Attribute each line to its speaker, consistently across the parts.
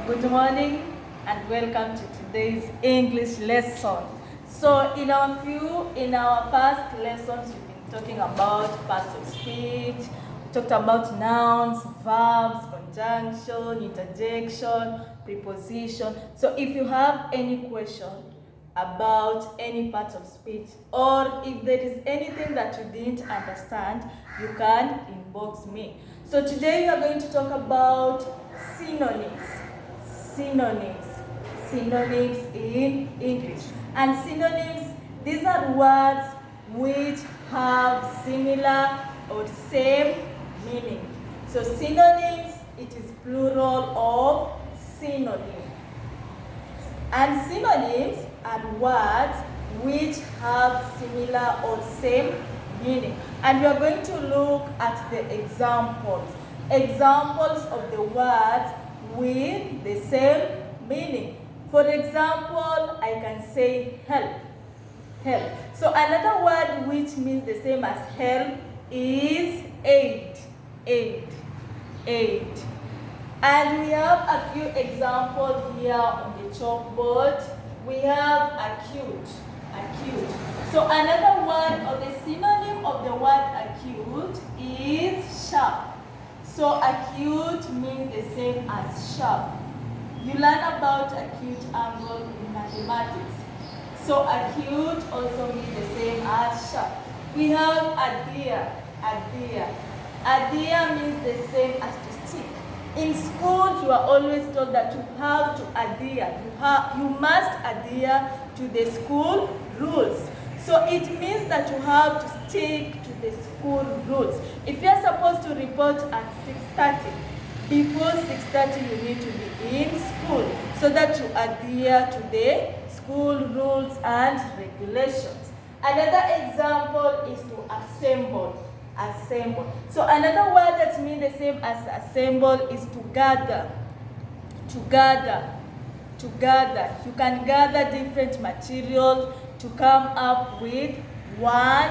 Speaker 1: Good morning and welcome to today's English lesson. So in our past lessons, we've been talking about parts of speech. We talked about nouns, verbs, conjunction, interjection, preposition. So if you have any question about any part of speech, or if there is anything that you didn't understand, you can inbox me. So today we are going to talk about synonyms. Synonyms in English. And synonyms, these are words which have similar or same meaning. So synonyms, it is plural of synonym. And synonyms are words which have similar or same meaning. And we are going to look at the examples of the words with the same meaning. For example, I can say help. So another word which means the same as help is aid. And we have a few examples here on the chalkboard. We have acute. So another word, or the synonym of the word acute, is sharp. So acute means the same as sharp. You learn about acute angle in mathematics. So acute also means the same as sharp. We have adhere. Adhere means the same as to stick. In school, you are always told that you have to adhere. You must adhere to the school rules. So it means that you have to stick to the school rules. If you are supposed to report at 6:30, before 6:30 you need to be in school so that you adhere to the school rules and regulations. Another example is to assemble. So another word that means the same as assemble is to gather. You can gather different materials to come up with one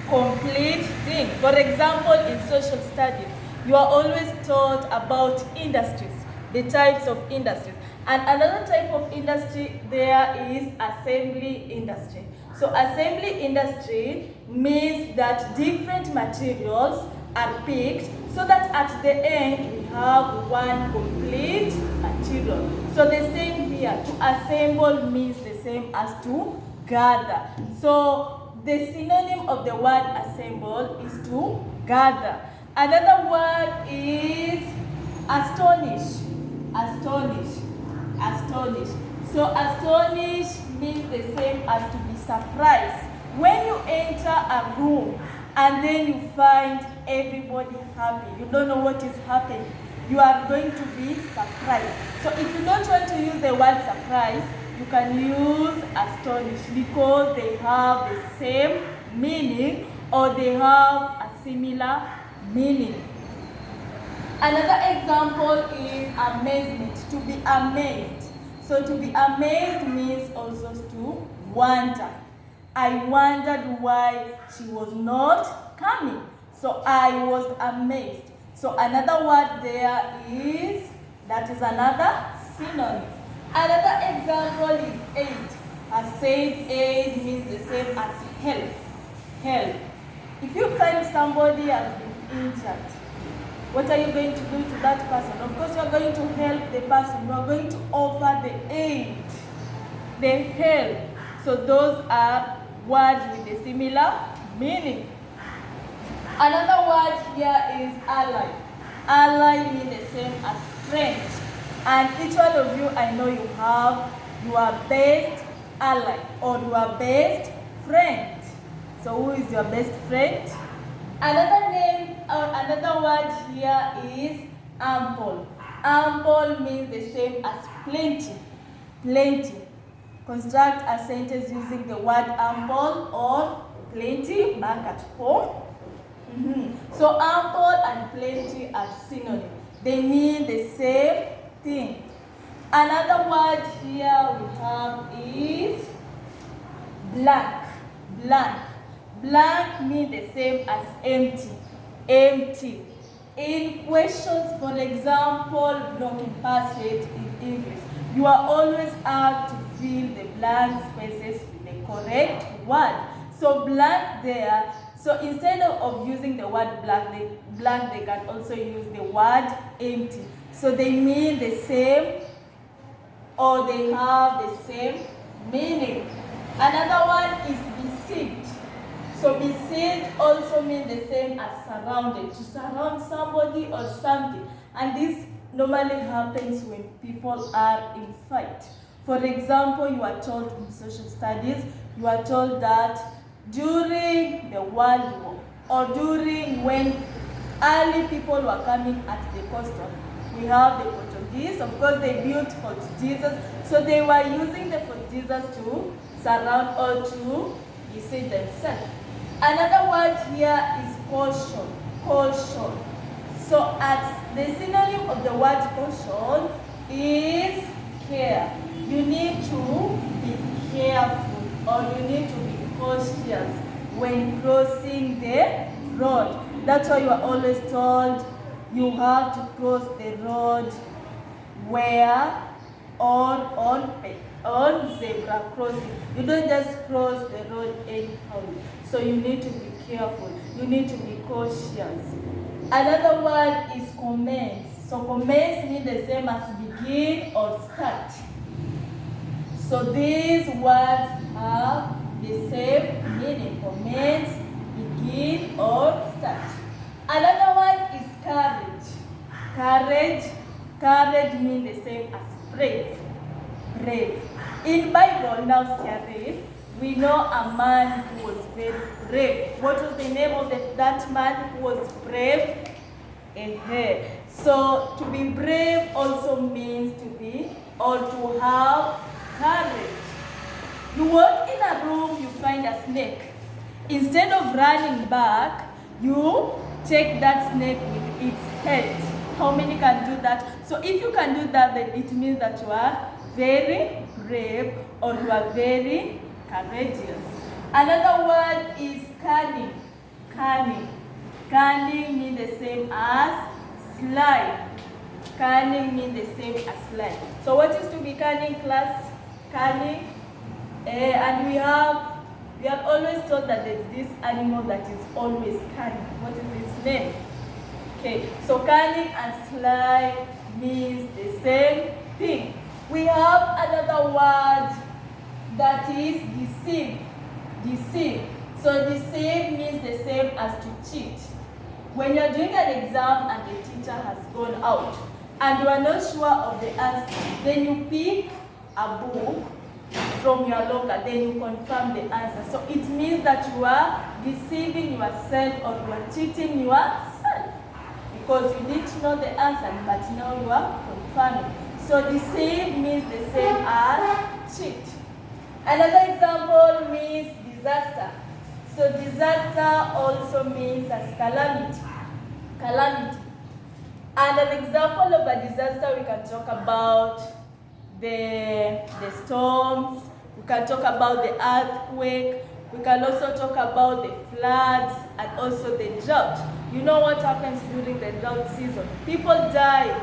Speaker 1: complete thing. For example, in social studies, you are always taught about industries, the types of industries. And another type of industry there is assembly industry. So assembly industry means that different materials are picked so that at the end we have one complete material. So the same here, to assemble means the same as to gather. So the synonym of the word assemble is to gather. Another word is astonish. So astonish means the same as to be surprised. When you enter a room and then you find everybody happy, you don't know what is happening, you are going to be surprised. So if you don't want to use the word surprise, you can use astonish because they have the same meaning or they have a similar meaning. Another example is amazement, to be amazed. So to be amazed means also to wonder. I wondered why she was not coming. So I was amazed. So another word there is, that is another synonym. Another example is aid. I said aid means the same as help. If you find somebody has been injured, what are you going to do to that person? Of course, you are going to help the person. You are going to offer the aid, the help. So those are words with a similar meaning. Another word here is ally. Ally means the same as friend. And each one of you, I know you have your best ally or your best friend. So who is your best friend? Another name or another word here is ample. Ample means the same as plenty. Construct a sentence using the word ample or plenty back at home. So ample and plenty are synonyms. They mean the same thing. Another word here we have is blank. Blank means the same as empty. In questions, for example, broken passage in English, you are always asked to fill the blank spaces with the correct word. So blank there, so instead of using the word blank, they can also use the word empty. So they mean the same, or they have the same meaning. Another one is besieged. So besieged also means the same as surrounded, to surround somebody or something. And this normally happens when people are in fight. For example, you are told in social studies, you are told that during the World War, or during when early people were coming at the coastal, we have the Portuguese. Of course, they built Fort Jesus, so they were using the Fort Jesus to surround or to besiege themselves. Another word here is caution. Caution. So as the synonym of the word caution is care. You need to be careful, or you need to be cautious when crossing the road. That's why you are always told you have to cross the road where on zebra crossing. You don't just cross the road anyhow. So you need to be careful. You need to be cautious. Another word is commence. So commence means the same as begin or start. So these words have the same meaning. Commence, begin, or start. Another one is courage. Courage means the same as brave. Brave. In Bible, now read, we know a man who was very brave. What was the name of that man who was brave? So to be brave also means to be, or to have courage. You walk in a room, you find a snake. Instead of running back, you take that snake with its head. How many can do that? So if you can do that, then it means that you are very brave, or you are very courageous. Another word is cunning. Cunning. Cunning means the same as sly. Cunning means the same as sly. So what is to be cunning, class? Cunning. And we have always thought that there's this animal that is always cunning. What is its name? Okay, so cunning and sly means the same thing. We have another word that is deceive. Deceive. So deceive means the same as to cheat. When you're doing an exam and the teacher has gone out and you are not sure of the answer, then you pick a book from your locker, then you confirm the answer. So it means that you are deceiving yourself, or you are cheating yourself, because you need to know the answer, but now you are confirming. So deceive means the same as cheat. Another example means disaster. So disaster also means as calamity. Calamity. And an example of a disaster, we can talk about the storms, we can talk about the earthquake, we can also talk about the floods, and also the drought. You know what happens during the drought season? People die.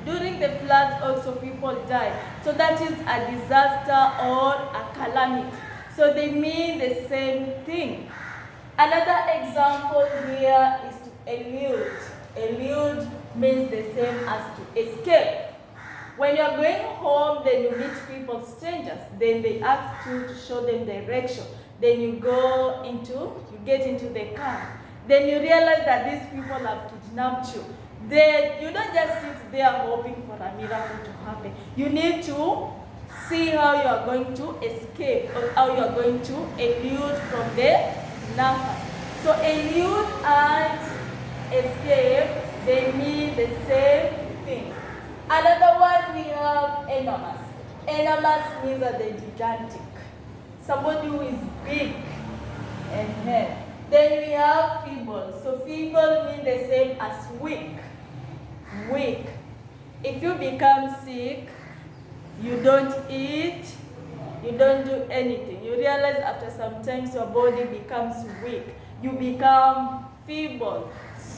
Speaker 1: During the floods also people die. So that is a disaster or a calamity. So they mean the same thing. Another example here is to elude. Elude means the same as to escape. When you are going home, then you meet people, strangers. Then they ask you to show them direction. Then you get into the car. Then you realize that these people have kidnapped you. Then you don't just sit there hoping for a miracle to happen. You need to see how you are going to escape, or how you are going to elude from the kidnappers. So elude and escape, they mean the same thing. Another one we have enormous. Enormous means that they're gigantic. Somebody who is big and head. Then we have feeble. So feeble means the same as weak. Weak. If you become sick, you don't eat, you don't do anything. You realize after some time your body becomes weak. You become feeble.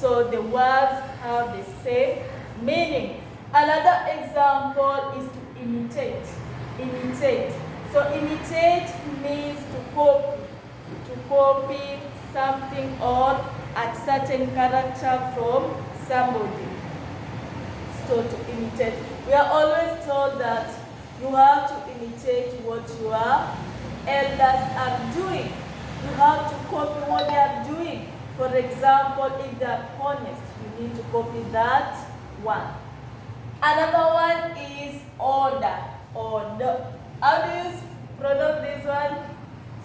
Speaker 1: So the words have the same meaning. Another example is to imitate. Imitate. So imitate means to copy. To copy something or a certain character from somebody. So to imitate. We are always told that you have to imitate what your elders are doing. You have to copy what they are doing. For example, if they are honest, you need to copy that one. Another one is order. Order. How do you pronounce this one?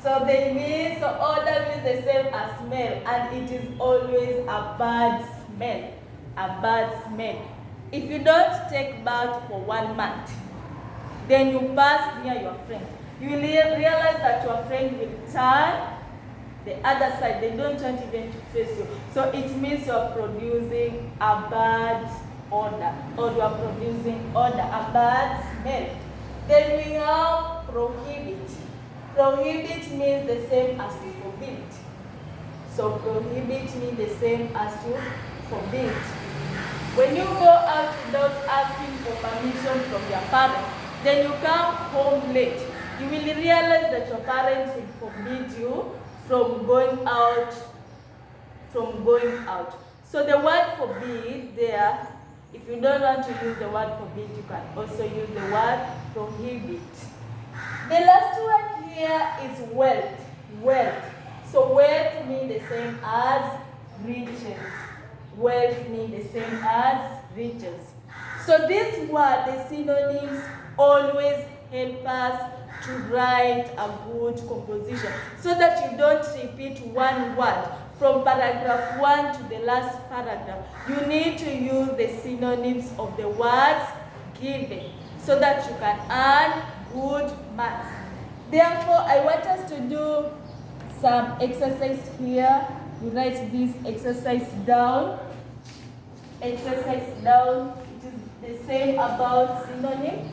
Speaker 1: So they mean, so order means the same as smell, and it is always a bad smell. A bad smell. If you don't take bath for 1 month, then you pass near your friend, you will realize that your friend will turn the other side. They don't want even to face you. So it means you are producing a bad odor, or you are producing odor, a bad smell. Then we have prohibit. Prohibit means the same as to forbid. So prohibit means the same as to forbid. When you go out without asking for permission from your parents, then you come home late, you will realize that your parents will forbid you from going out. So the word forbid there, if you don't want to use the word forbid, you can also use the word prohibit. The last one here is wealth. Wealth. So wealth means the same as riches. Wealth means the same as riches. So this word, the synonyms, always help us to write a good composition so that you don't repeat one word from paragraph 1 to the last paragraph. You need to use the synonyms of the words given so that you can earn good marks. Therefore, I want us to do some exercise here. You write this exercise down. Exercise down. It is the same about synonym.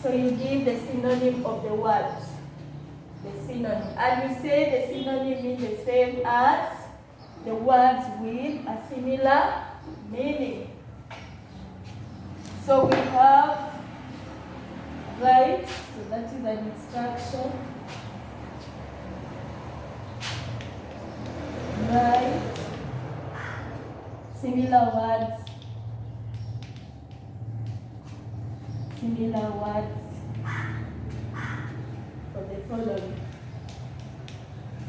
Speaker 1: So you give the synonym of the words. The synonym. And you say the synonym means the same as the words with a similar meaning. So we have right. So that is an instruction. Right. Similar words. Similar words for the following.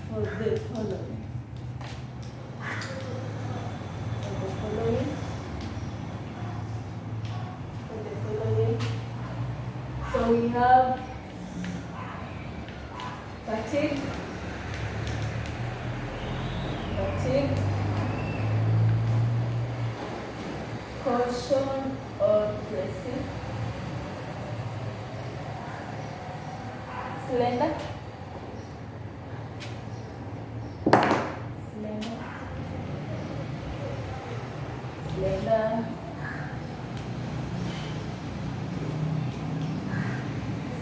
Speaker 1: For the following. For the following. For the following. So we have fatigue. Fatigue. Caution or blessing. Slender. Slender. Slender.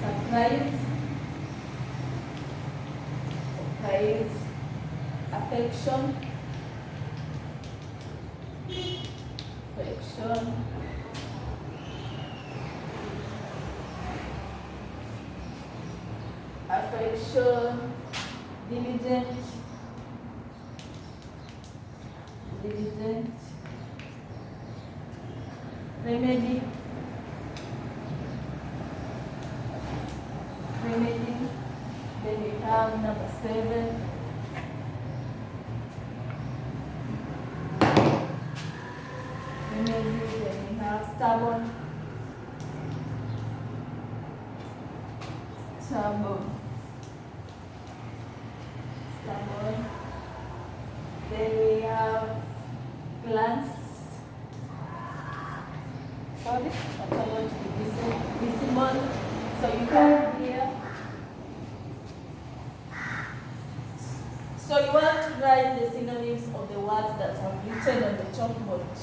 Speaker 1: Surprise. Surprise. Affection. Affection. Affection, diligent, diligent, remedy, remedy. Then we have number 7. Remedy. Then we have stubborn, stubborn. Then we have glance. Sorry, I don't want to be visible. So you come here. So you want to write the synonyms of the words that are written on the chalkboard.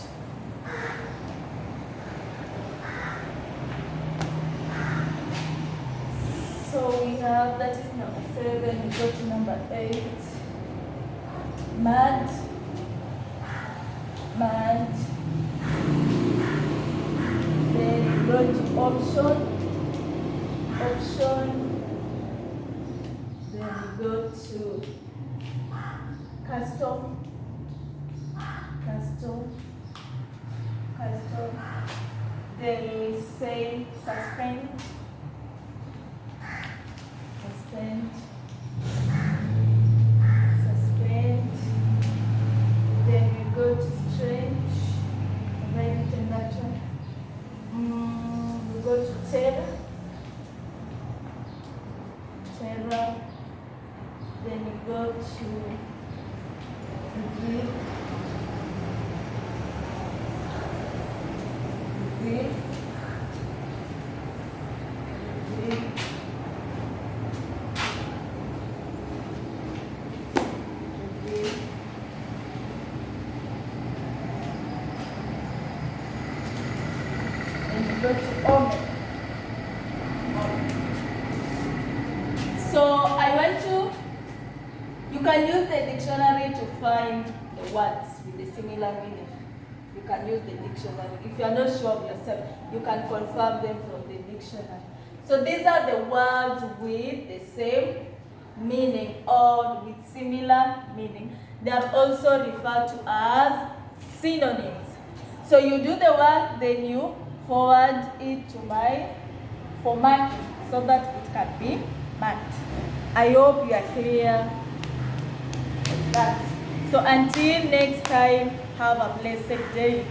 Speaker 1: So we have, that is number 7, we go to number 8. Mad. Match. Then you go to option. Then you go to custom. Then we say suspend. Then we go to strange. Have I written that one? We go to terror. Then we go to reveal. Go to omen. So I want you can use the dictionary to find the words with the similar meaning. You can use the dictionary. If you are not sure of yourself, you can confirm them from the dictionary. So these are the words with the same meaning or with similar meaning. They are also referred to as synonyms. So you do the work, then you forward it to for marking so that it can be marked. I hope you are clear with that. So until next time, have a blessed day.